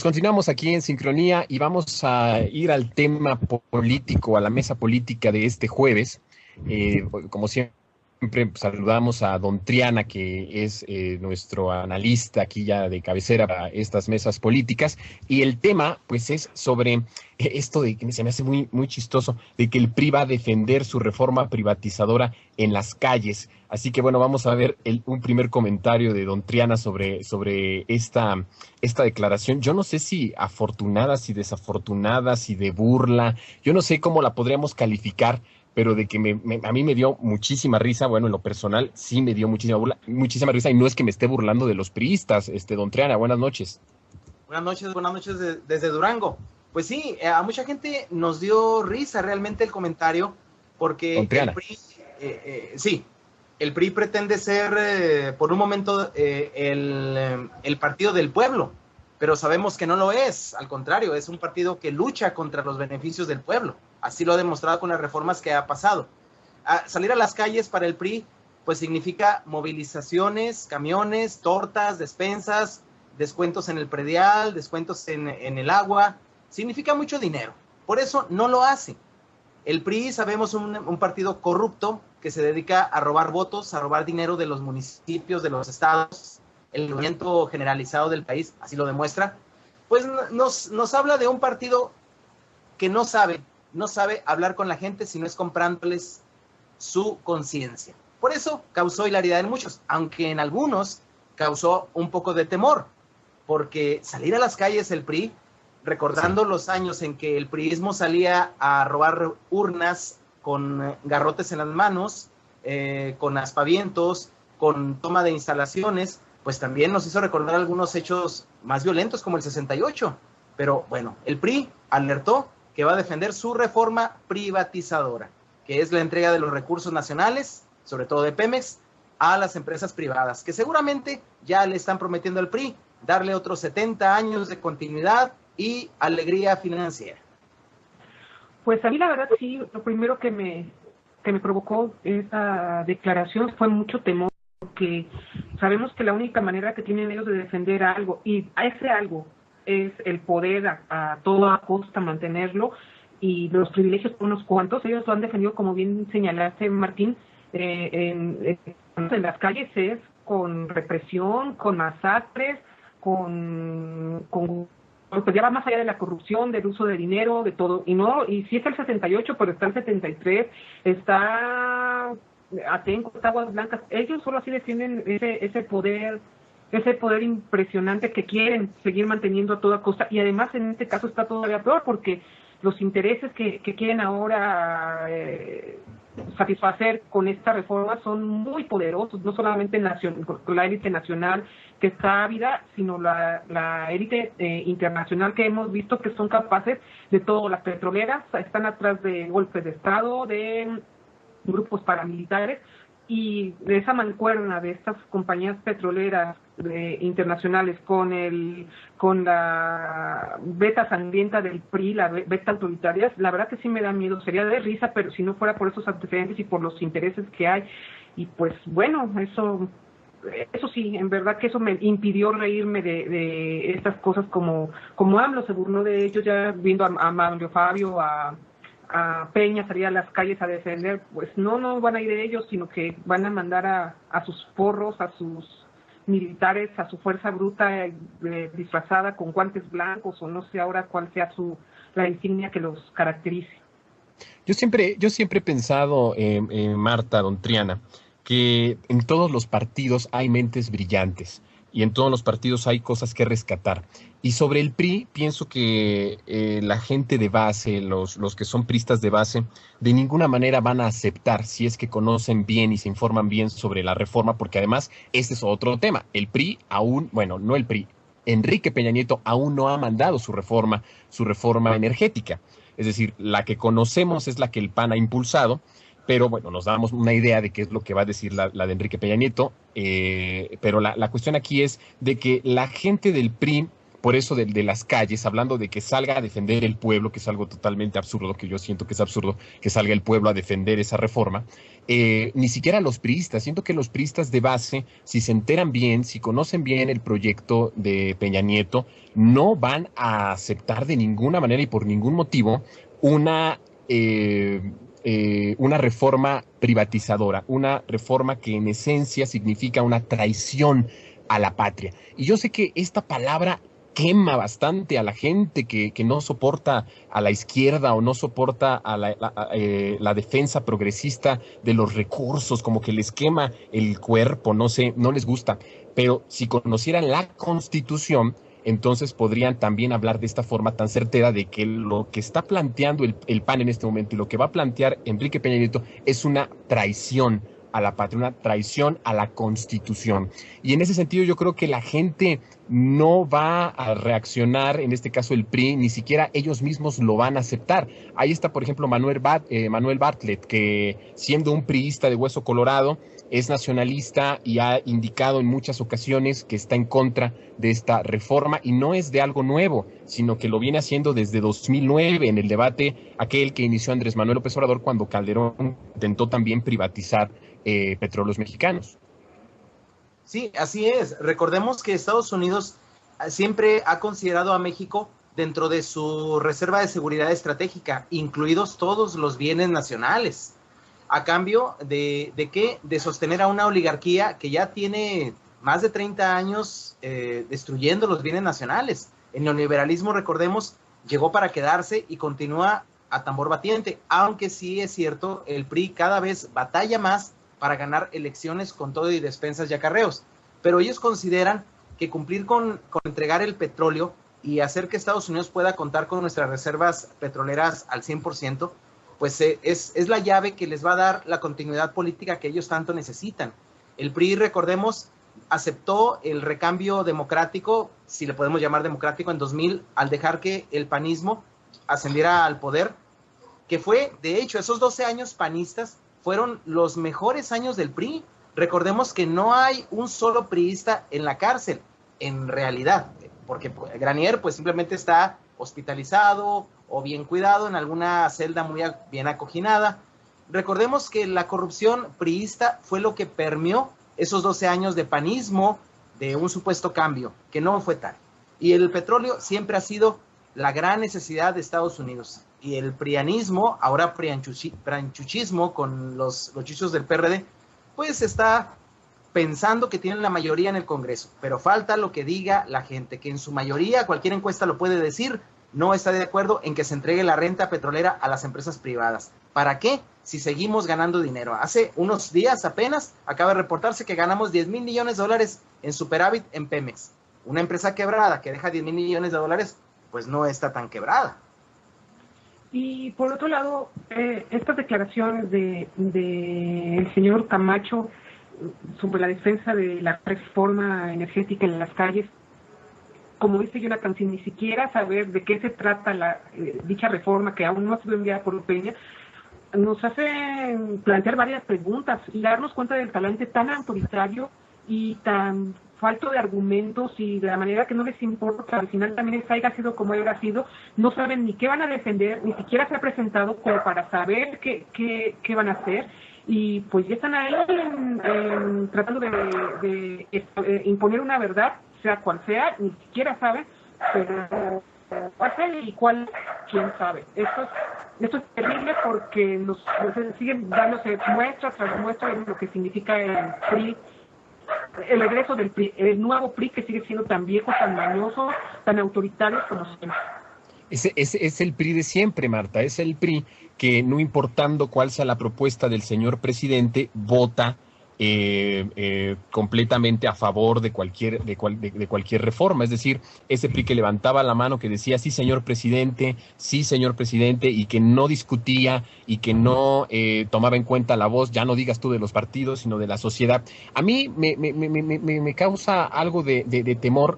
continuamos aquí en Sincronía y vamos a ir al tema político, a la mesa política de este jueves. Como siempre, saludamos a don Triana, que es nuestro analista aquí ya de cabecera para estas mesas políticas. Y el tema, pues, es sobre esto de que se me hace muy, muy chistoso, de que el PRI va a defender su reforma privatizadora en las calles. Así que, bueno, vamos a ver un primer comentario de don Triana sobre esta declaración. Yo no sé si afortunada, si desafortunada, si de burla. Yo no sé cómo la podríamos calificar, pero de que a mí me dio muchísima risa. Bueno, en lo personal sí me dio muchísima risa, y no es que me esté burlando de los priistas. Don Triana, buenas noches. Buenas noches desde Durango. Pues sí, a mucha gente nos dio risa realmente el comentario, porque el PRI, el PRI pretende ser por un momento el partido del pueblo, pero sabemos que no lo es. Al contrario, es un partido que lucha contra los beneficios del pueblo. Así lo ha demostrado con las reformas que ha pasado. Salir a las calles para el PRI pues significa movilizaciones, camiones, tortas, despensas, descuentos en el predial, descuentos en el agua. Significa mucho dinero. Por eso no lo hace. El PRI, sabemos, un partido corrupto que se dedica a robar votos, a robar dinero de los municipios, de los estados. El movimiento generalizado del país así lo demuestra. Pues nos habla de un partido que no sabe hablar con la gente, sino es comprándoles su conciencia. Por eso causó hilaridad en muchos, aunque en algunos causó un poco de temor, porque salir a las calles el PRI, recordando los años en que el priismo salía a robar urnas con garrotes en las manos, con aspavientos, con toma de instalaciones, pues también nos hizo recordar algunos hechos más violentos como el 68. Pero bueno, el PRI alertó que va a defender su reforma privatizadora, que es la entrega de los recursos nacionales, sobre todo de Pemex, a las empresas privadas, que seguramente ya le están prometiendo al PRI darle otros 70 años de continuidad y alegría financiera. Pues a mí la verdad sí, lo primero que me provocó esa declaración fue mucho temor, porque sabemos que la única manera que tienen ellos de defender algo, y a ese algo es el poder a toda costa mantenerlo, y los privilegios por unos cuantos. Ellos lo han defendido, como bien señalaste, Martín, en las calles es con represión, con masacres, pues ya va más allá de la corrupción, del uso de dinero, de todo. Y sí está el 68, pero está el 73, está Atenco, está Aguas Blancas. Ellos solo así defienden ese poder impresionante que quieren seguir manteniendo a toda costa. Y además en este caso está todavía peor, porque los intereses que quieren ahora satisfacer con esta reforma son muy poderosos, no solamente con la élite nacional que está ávida, sino la élite internacional que hemos visto que son capaces de todo. Las petroleras están atrás de golpes de Estado, de grupos paramilitares, y de esa mancuerna de estas compañías petroleras internacionales con la beta sangrienta del PRI, la beta autoritaria, la verdad que sí me da miedo. Sería de risa, pero si no fuera por esos antecedentes y por los intereses que hay. Y pues bueno, eso sí, en verdad que eso me impidió reírme de estas cosas, como AMLO se burló de ellos, ya viendo a Mario Fabio, a Peña salir a las calles a defender. Pues no van a ir de ellos, sino que van a mandar a sus porros, a sus militares, a su fuerza bruta disfrazada con guantes blancos, o no sé ahora cuál sea la insignia que los caracterice. Yo siempre he pensado, Marta, don Triana, que en todos los partidos hay mentes brillantes y en todos los partidos hay cosas que rescatar. Y sobre el PRI, pienso que la gente de base, los que son priistas de base, de ninguna manera van a aceptar, si es que conocen bien y se informan bien sobre la reforma, porque además este es otro tema. El PRI aún, bueno, no el PRI, Enrique Peña Nieto aún no ha mandado su reforma energética. Es decir, la que conocemos es la que el PAN ha impulsado, pero bueno, nos damos una idea de qué es lo que va a decir la de Enrique Peña Nieto, pero la cuestión aquí es de que la gente del PRI, por eso de las calles, hablando de que salga a defender el pueblo, que es algo totalmente absurdo, que yo siento que es absurdo que salga el pueblo a defender esa reforma. Ni siquiera los priistas, siento que los priistas de base, si se enteran bien, si conocen bien el proyecto de Peña Nieto, no van a aceptar de ninguna manera y por ningún motivo una reforma privatizadora, una reforma que en esencia significa una traición a la patria. Y yo sé que esta palabra quema bastante a la gente que no soporta a la izquierda o no soporta a la defensa progresista de los recursos, como que les quema el cuerpo, no sé, no les gusta. Pero si conocieran la Constitución, entonces podrían también hablar de esta forma tan certera de que lo que está planteando el PAN en este momento y lo que va a plantear Enrique Peña Nieto es una traición a la patria, una traición a la Constitución. Y en ese sentido yo creo que la gente no va a reaccionar, en este caso el PRI, ni siquiera ellos mismos lo van a aceptar. Ahí está, por ejemplo, Manuel Bartlett, que siendo un priista de hueso colorado, es nacionalista y ha indicado en muchas ocasiones que está en contra de esta reforma, y no es de algo nuevo, sino que lo viene haciendo desde 2009 en el debate aquel que inició Andrés Manuel López Obrador cuando Calderón intentó también privatizar petróleos mexicanos. Sí, así es. Recordemos que Estados Unidos siempre ha considerado a México dentro de su reserva de seguridad estratégica, incluidos todos los bienes nacionales. ¿A cambio de qué? De sostener a una oligarquía que ya tiene más de 30 años destruyendo los bienes nacionales. El neoliberalismo, recordemos, llegó para quedarse y continúa a tambor batiente, aunque sí es cierto, el PRI cada vez batalla más para ganar elecciones con todo y despensas y acarreos. Pero ellos consideran que cumplir con entregar el petróleo y hacer que Estados Unidos pueda contar con nuestras reservas petroleras al 100%, pues es la llave que les va a dar la continuidad política que ellos tanto necesitan. El PRI, recordemos, aceptó el recambio democrático, si le podemos llamar democrático, en 2000, al dejar que el panismo ascendiera al poder, que fue, de hecho, esos 12 años panistas fueron los mejores años del PRI. Recordemos que no hay un solo priista en la cárcel, en realidad, porque Granier pues simplemente está hospitalizado o bien cuidado en alguna celda muy bien acoginada. Recordemos que la corrupción priista fue lo que permeó esos 12 años de panismo, de un supuesto cambio, que no fue tal. Y el petróleo siempre ha sido la gran necesidad de Estados Unidos. Y el prianismo, ahora prianchuchismo con los chuchos del PRD, pues está pensando que tienen la mayoría en el Congreso. Pero falta lo que diga la gente, que en su mayoría, cualquier encuesta lo puede decir, no está de acuerdo en que se entregue la renta petrolera a las empresas privadas. ¿Para qué? Si seguimos ganando dinero. Hace unos días apenas acaba de reportarse que ganamos $10,000 millones en superávit en Pemex. Una empresa quebrada que deja $10,000 millones, pues no está tan quebrada. Y por otro lado, estas declaraciones del señor Camacho sobre la defensa de la reforma energética en las calles, como dice Jonathan, sin ni siquiera saber de qué se trata dicha reforma, que aún no ha sido enviada por Peña, nos hace plantear varias preguntas y darnos cuenta del talante tan autoritario y tan falto de argumentos y de la manera que no les importa, al final también haya sido como haya sido, no saben ni qué van a defender, ni siquiera se ha presentado como para saber qué van a hacer, y pues ya están ahí tratando de imponer una verdad, sea cual sea, ni siquiera saben, pero cuál sea y cuál, quién sabe. Esto es terrible porque nos siguen dándose muestra tras muestra de lo que significa el PRI, el regreso del PRI, el nuevo PRI que sigue siendo tan viejo, tan mañoso, tan autoritario como siempre. Es el PRI de siempre, Marta, es el PRI que no importando cuál sea la propuesta del señor presidente, vota completamente a favor de cualquier reforma. Es decir, ese PRI que levantaba la mano, que decía sí señor presidente, y que no discutía y que no tomaba en cuenta la voz, ya no digas tú de los partidos, sino de la sociedad. A mí me causa algo de temor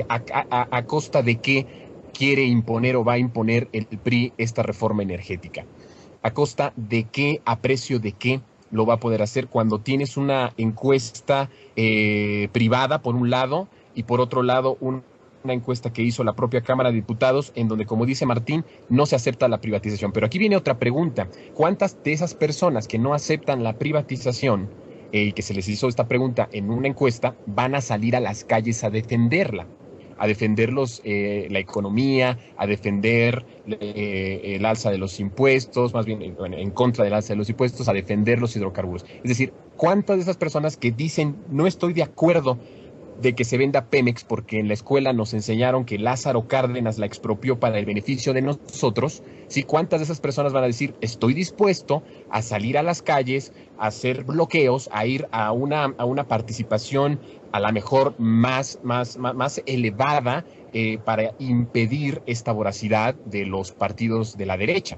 a costa de qué quiere imponer o va a imponer el PRI esta reforma energética. A costa de qué, a precio de qué lo va a poder hacer cuando tienes una encuesta privada por un lado y por otro lado una una encuesta que hizo la propia Cámara de Diputados, en donde, como dice Martín, no se acepta la privatización. Pero aquí viene otra pregunta. ¿Cuántas de esas personas que no aceptan la privatización, y que se les hizo esta pregunta en una encuesta, van a salir a las calles a defenderla? A defender la economía, a defender el alza de los impuestos, más bien en contra del alza de los impuestos, a defender los hidrocarburos. Es decir, ¿cuántas de esas personas que dicen no estoy de acuerdo de que se venda Pemex porque en la escuela nos enseñaron que Lázaro Cárdenas la expropió para el beneficio de nosotros? ¿Sí? ¿Cuántas de esas personas van a decir estoy dispuesto a salir a las calles, a hacer bloqueos, a ir a una participación a la mejor más elevada para impedir esta voracidad de los partidos de la derecha?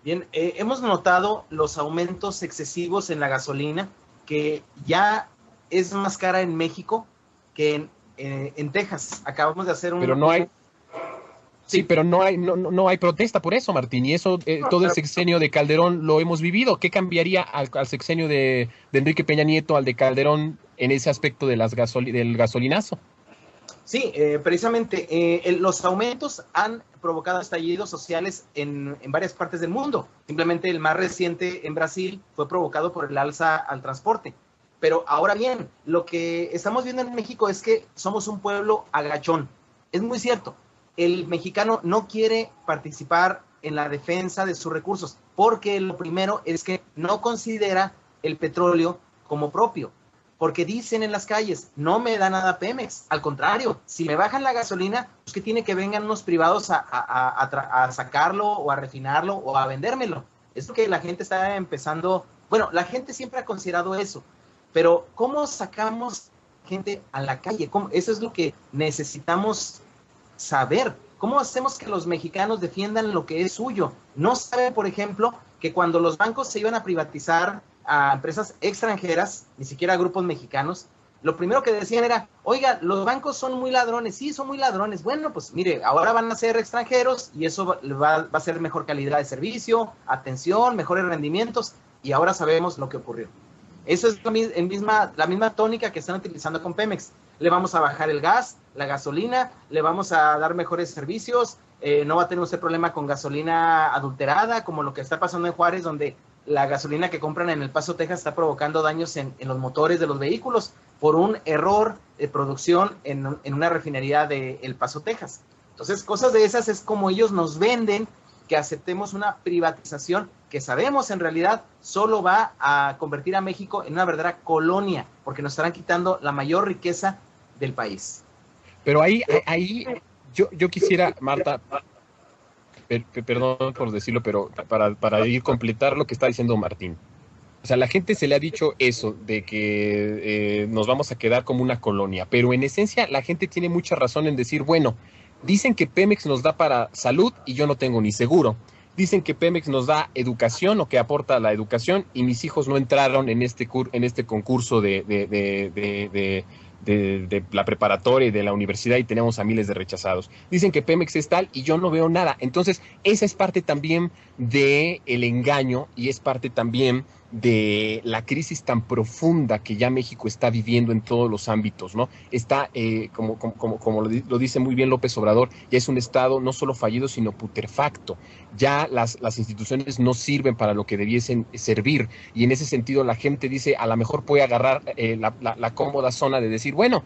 Bien, hemos notado los aumentos excesivos en la gasolina, que ya es más cara en México que en Texas. Acabamos de hacer un... Pero no hay... Sí, pero no hay protesta por eso, Martín, y eso todo el sexenio de Calderón lo hemos vivido. ¿Qué cambiaría al sexenio de Enrique Peña Nieto, al de Calderón, en ese aspecto de del gasolinazo? Sí, precisamente los aumentos han provocado estallidos sociales en varias partes del mundo. Simplemente el más reciente en Brasil fue provocado por el alza al transporte. Pero ahora bien, lo que estamos viendo en México es que somos un pueblo agachón. Es muy cierto. El mexicano no quiere participar en la defensa de sus recursos, porque lo primero es que no considera el petróleo como propio, porque dicen en las calles, no me da nada Pemex, al contrario, si me bajan la gasolina, pues que tiene que vengan unos privados a sacarlo o a refinarlo o a vendérmelo. Es lo que la gente está empezando, bueno, la gente siempre ha considerado eso, pero ¿cómo sacamos gente a la calle? Eso es lo que necesitamos saber. ¿Cómo hacemos que los mexicanos defiendan lo que es suyo? No saben, por ejemplo, que cuando los bancos se iban a privatizar a empresas extranjeras, ni siquiera a grupos mexicanos, lo primero que decían era, oiga, los bancos son muy ladrones. Sí, son muy ladrones. Bueno, pues mire, ahora van a ser extranjeros y eso va a ser mejor calidad de servicio, atención, mejores rendimientos, y ahora sabemos lo que ocurrió. Eso es la misma tónica que están utilizando con Pemex. Le vamos a bajar el gas, la gasolina, le vamos a dar mejores servicios, no va a tener usted problema con gasolina adulterada, como lo que está pasando en Juárez, donde la gasolina que compran en El Paso, Texas, está provocando daños en los motores de los vehículos por un error de producción en una refinería de El Paso, Texas. Entonces, cosas de esas es como ellos nos venden que aceptemos una privatización que sabemos en realidad solo va a convertir a México en una verdadera colonia, porque nos estarán quitando la mayor riqueza del país. Pero ahí yo quisiera, Marta, perdón por decirlo, pero para ir completar lo que está diciendo Martín. O sea, a la gente se le ha dicho eso, de que nos vamos a quedar como una colonia, pero en esencia la gente tiene mucha razón en decir, bueno, dicen que Pemex nos da para salud y yo no tengo ni seguro. Dicen que Pemex nos da educación o que aporta la educación y mis hijos no entraron en este concurso de la preparatoria y de la universidad y tenemos a miles de rechazados. Dicen que Pemex es tal y yo no veo nada. Entonces, esa es parte también del engaño y es parte también de la crisis tan profunda que ya México está viviendo en todos los ámbitos, ¿no? Está, como lo dice muy bien López Obrador, ya es un Estado no solo fallido, sino putrefacto. Ya las instituciones no sirven para lo que debiesen servir, y en ese sentido la gente dice, a lo mejor puede agarrar la cómoda zona de decir, bueno,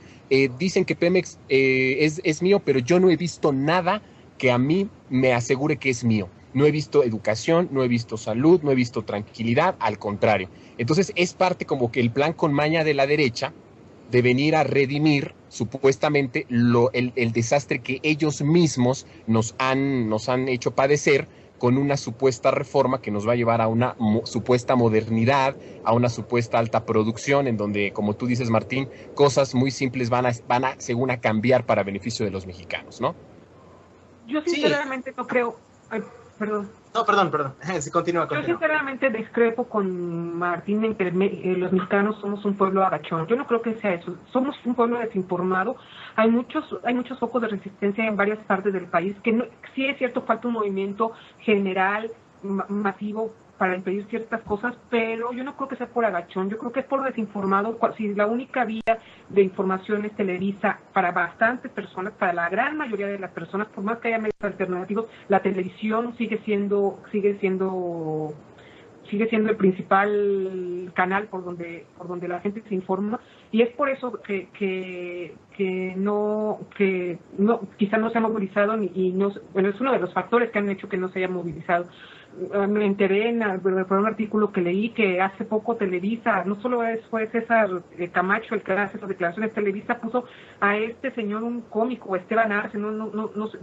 dicen que Pemex es mío, pero yo no he visto nada que a mí me asegure que es mío. No he visto educación, no he visto salud, no he visto tranquilidad, al contrario. Entonces es parte como que el plan con maña de la derecha de venir a redimir supuestamente el desastre que ellos mismos nos han hecho padecer con una supuesta reforma que nos va a llevar a una supuesta modernidad, a una supuesta alta producción, en donde, como tú dices, Martín, cosas muy simples van a según a cambiar para beneficio de los mexicanos, ¿no? Yo sinceramente no creo... Perdón. No, perdón. Sí, continúa. Yo sinceramente discrepo con Martín en que los mexicanos somos un pueblo agachón. Yo no creo que sea eso. Somos un pueblo desinformado. Hay muchos focos de resistencia en varias partes del país, que no, sí es cierto, falta un movimiento general, masivo, para impedir ciertas cosas, pero yo no creo que sea por agachón, yo creo que es por desinformado. Si la única vía de información es Televisa, para bastantes personas, para la gran mayoría de las personas, por más que haya medios alternativos, la televisión sigue siendo el principal canal por donde la gente se informa, y es por eso que no quizá no se ha movilizado bueno, es uno de los factores que han hecho que no se haya movilizado. Me enteré por un artículo que leí que hace poco Televisa, no solo fue César Camacho el que hace las declaraciones, Televisa puso a este señor, un cómico, Esteban Arce,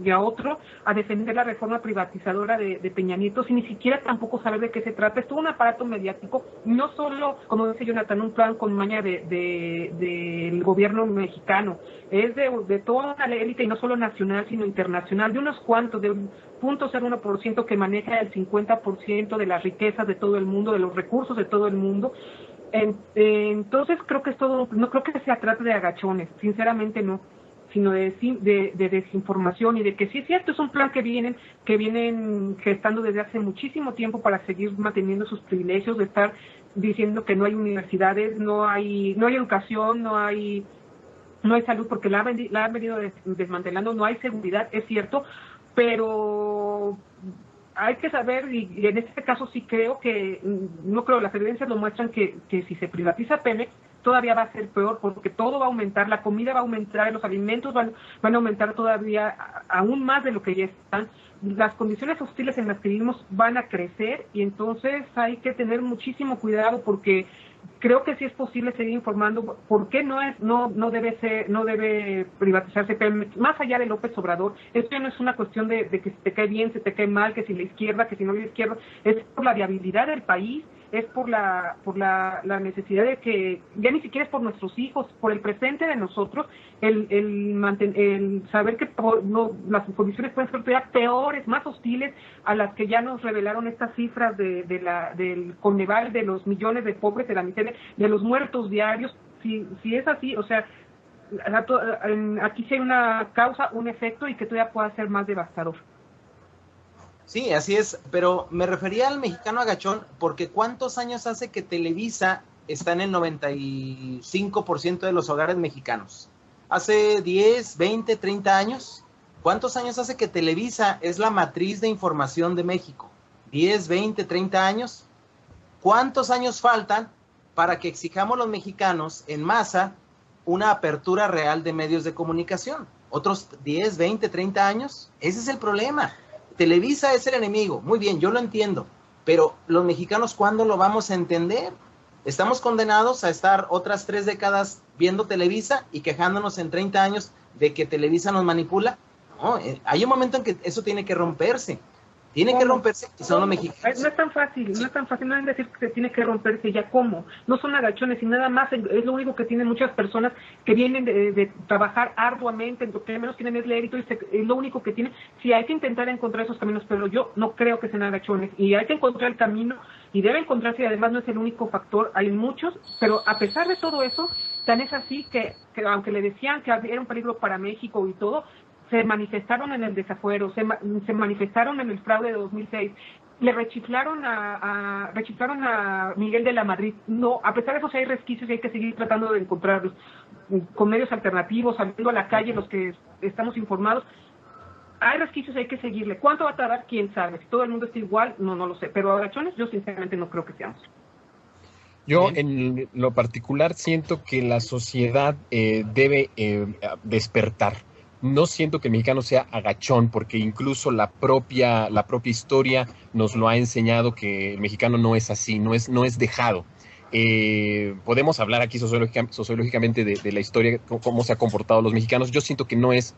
y a otro, a defender la reforma privatizadora de Peña Nieto, sin ni siquiera tampoco saber de qué se trata. Es todo un aparato mediático, no solo, como dice Jonathan, un plan con maña del gobierno mexicano, es de toda una élite, y no solo nacional, sino internacional, de unos cuantos, de 0.01% que maneja el 50% de las riquezas de todo el mundo, de los recursos de todo el mundo. Entonces creo que es todo, no creo que se trate de agachones, sinceramente no, sino de desinformación, y de que sí es cierto, es un plan que vienen gestando desde hace muchísimo tiempo para seguir manteniendo sus privilegios, de estar diciendo que no hay universidades, no hay educación, no hay salud, porque la han venido desmantelando, no hay seguridad, es cierto, pero hay que saber, y en este caso sí creo que, no creo, las evidencias lo muestran, que si se privatiza Pemex, todavía va a ser peor, porque todo va a aumentar, la comida va a aumentar, los alimentos van a aumentar todavía aún más de lo que ya están, las condiciones hostiles en las que vivimos van a crecer, y entonces hay que tener muchísimo cuidado, porque creo que sí es posible seguir informando por qué no debe privatizarse Pemex, más allá de López Obrador. Esto no es una cuestión de que si te cae bien, si te cae mal, que si la izquierda, que si no la izquierda, es por la viabilidad del país, es por la necesidad de que, ya ni siquiera es por nuestros hijos, por el presente de nosotros, el saber que las condiciones pueden ser todavía peores, más hostiles a las que ya nos revelaron estas cifras del Coneval, de los millones de pobres, de la miseria, de los muertos diarios. Si es así, o sea, aquí sí hay una causa, un efecto, y que todavía pueda ser más devastador. Sí, así es, pero me refería al mexicano agachón porque ¿cuántos años hace que Televisa está en el 95% de los hogares mexicanos? ¿Hace 10, 20, 30 años? ¿Cuántos años hace que Televisa es la matriz de información de México? ¿10, 20, 30 años? ¿Cuántos años faltan para que exijamos los mexicanos en masa una apertura real de medios de comunicación? ¿Otros 10, 20, 30 años? Ese es el problema. Televisa es el enemigo, muy bien, yo lo entiendo, pero los mexicanos, ¿cuándo lo vamos a entender? Estamos condenados a estar otras 3 décadas viendo Televisa y quejándonos en 30 años de que Televisa nos manipula. No, hay un momento en que eso tiene que romperse. Tiene que romperse, y son los mexicanos. No es tan fácil, no es decir que se tiene que romperse ya. ¿Cómo? No son agachones y nada más, es lo único que tienen muchas personas que vienen de trabajar arduamente, lo que menos tienen es mérito, y es lo único que tienen. Sí, hay que intentar encontrar esos caminos, pero yo no creo que sean agachones, y hay que encontrar el camino, y debe encontrarse, y además no es el único factor, hay muchos, pero a pesar de todo eso, tan es así que aunque le decían que era un peligro para México y todo, se manifestaron en el desafuero, se manifestaron en el fraude de 2006, le rechiflaron a Miguel de la Madrid. No, a pesar de eso, sí hay resquicios y hay que seguir tratando de encontrarlos con medios alternativos, saliendo a la calle los que estamos informados. Hay resquicios y hay que seguirle. ¿Cuánto va a tardar? ¿Quién sabe? Si todo el mundo está igual, no lo sé. Pero agachones, yo sinceramente no creo que seamos. Yo en lo particular siento que la sociedad debe despertar. No siento que el mexicano sea agachón, porque incluso la propia historia nos lo ha enseñado, que el mexicano no es así, no es dejado. Podemos hablar aquí sociológicamente de la historia, cómo se han comportado los mexicanos. Yo siento que no es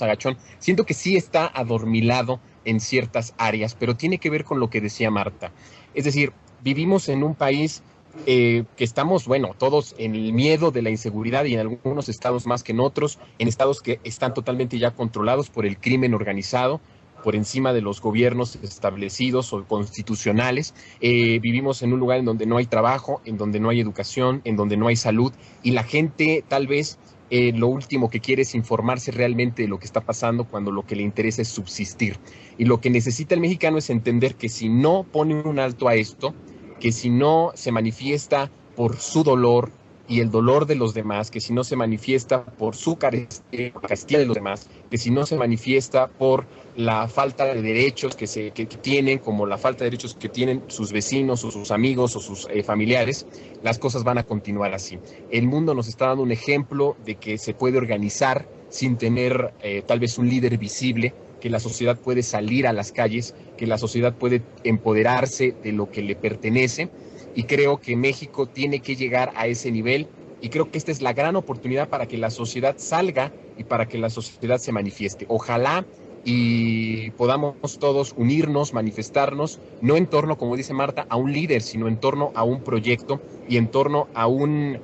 agachón. Siento que sí está adormilado en ciertas áreas, pero tiene que ver con lo que decía Marta. Es decir, vivimos en un país que estamos, todos en el miedo de la inseguridad, y en algunos estados más que en otros, en estados que están totalmente ya controlados por el crimen organizado, por encima de los gobiernos establecidos o constitucionales. Vivimos en un lugar en donde no hay trabajo, en donde no hay educación, en donde no hay salud, y la gente tal vez lo último que quiere es informarse realmente de lo que está pasando cuando lo que le interesa es subsistir. Y lo que necesita el mexicano es entender que si no pone un alto a esto, que si no se manifiesta por su dolor y el dolor de los demás, que si no se manifiesta por su carestía de los demás, que si no se manifiesta por la falta de derechos que tienen, como la falta de derechos que tienen sus vecinos o sus amigos o sus familiares, las cosas van a continuar así. El mundo nos está dando un ejemplo de que se puede organizar sin tener tal vez un líder visible, que la sociedad puede salir a las calles, que la sociedad puede empoderarse de lo que le pertenece, y creo que México tiene que llegar a ese nivel, y creo que esta es la gran oportunidad para que la sociedad salga y para que la sociedad se manifieste. Ojalá y podamos todos unirnos, manifestarnos, no en torno, como dice Marta, a un líder, sino en torno a un proyecto y en torno a un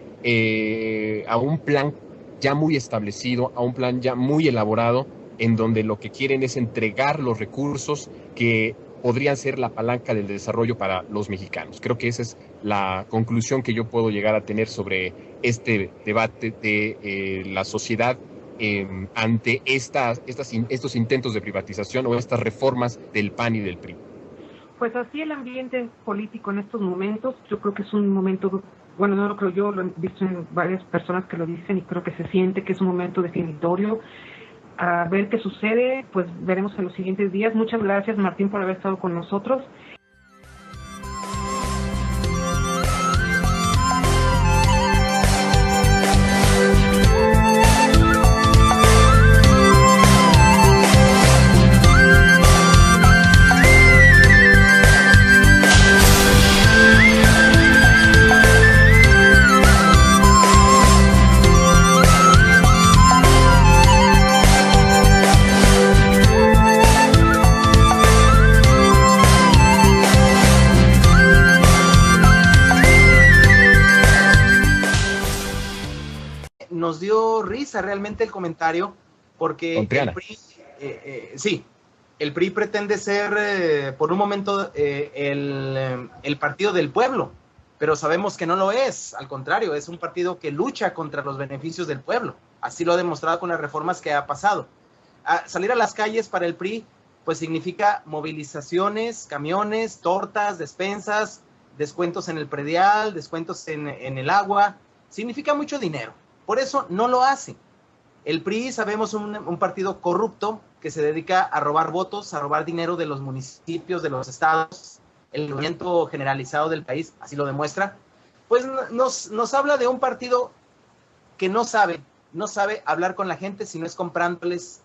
plan ya muy establecido, a un plan ya muy elaborado, en donde lo que quieren es entregar los recursos que podrían ser la palanca del desarrollo para los mexicanos. Creo que esa es la conclusión que yo puedo llegar a tener sobre este debate de la sociedad ante estos intentos de privatización o estas reformas del PAN y del PRI. Pues así el ambiente político en estos momentos, yo creo que es un momento, bueno, no lo creo yo, lo he visto en varias personas que lo dicen y creo que se siente que es un momento definitorio. A ver qué sucede, pues veremos en los siguientes días. Muchas gracias, Martín, por haber estado con nosotros. Nos dio risa realmente el comentario, porque el PRI, el PRI pretende ser por un momento el partido del pueblo, pero sabemos que no lo es, al contrario, es un partido que lucha contra los beneficios del pueblo, así lo ha demostrado con las reformas que ha pasado. Salir a las calles para el PRI pues significa movilizaciones, camiones, tortas, despensas, descuentos en el predial, descuentos en el agua, significa mucho dinero. Por eso no lo hace. El PRI, sabemos, un partido corrupto que se dedica a robar votos, a robar dinero de los municipios, de los estados, el movimiento generalizado del país, así lo demuestra. Pues nos habla de un partido que no sabe hablar con la gente si no es comprándoles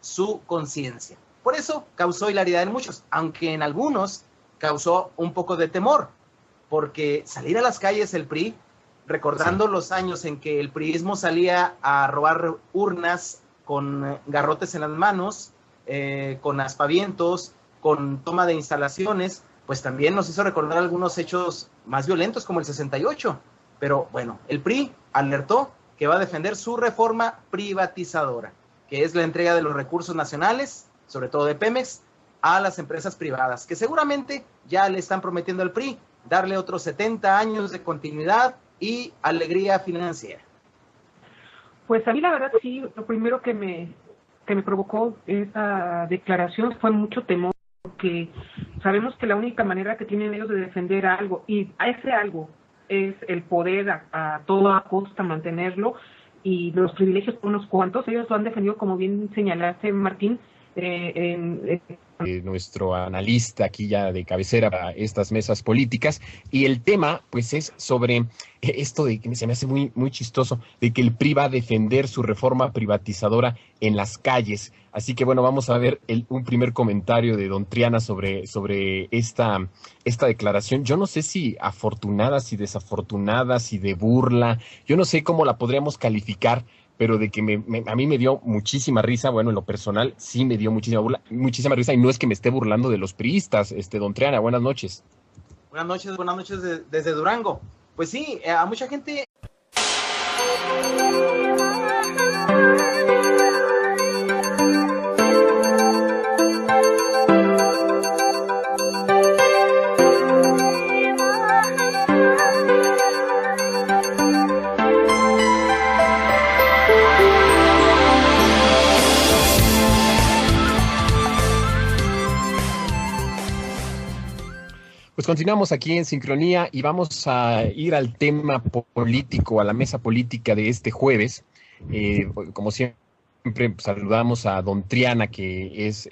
su conciencia. Por eso causó hilaridad en muchos, aunque en algunos causó un poco de temor, porque salir a las calles el PRI, recordando los años en que el priismo salía a robar urnas con garrotes en las manos, con aspavientos, con toma de instalaciones, pues también nos hizo recordar algunos hechos más violentos como el 68. Pero bueno, el PRI alertó que va a defender su reforma privatizadora, que es la entrega de los recursos nacionales, sobre todo de Pemex, a las empresas privadas, que seguramente ya le están prometiendo al PRI darle otros 70 años de continuidad y alegría financiera. Pues a mí la verdad sí, lo primero que me provocó esa declaración fue mucho temor, porque sabemos que la única manera que tienen ellos de defender algo, y a ese algo es el poder a toda costa mantenerlo, y los privilegios por unos cuantos, ellos lo han defendido, como bien señalaste, Martín, nuestro analista aquí ya de cabecera para estas mesas políticas, y el tema pues es sobre esto de que se me hace muy, muy chistoso, de que el PRI va a defender su reforma privatizadora en las calles. Así que bueno, vamos a ver un primer comentario de don Triana sobre esta declaración. Yo no sé si afortunada, si desafortunada, si de burla, yo no sé cómo la podríamos calificar, pero de que a mí me dio muchísima risa. Bueno, en lo personal sí me dio muchísima risa, y no es que me esté burlando de los priistas. Don Triana, buenas noches. Buenas noches desde Durango. Pues sí, a mucha gente... Pues continuamos aquí en Sincronía y vamos a ir al tema político, a la mesa política de este jueves. Como siempre, saludamos a don Triana, que es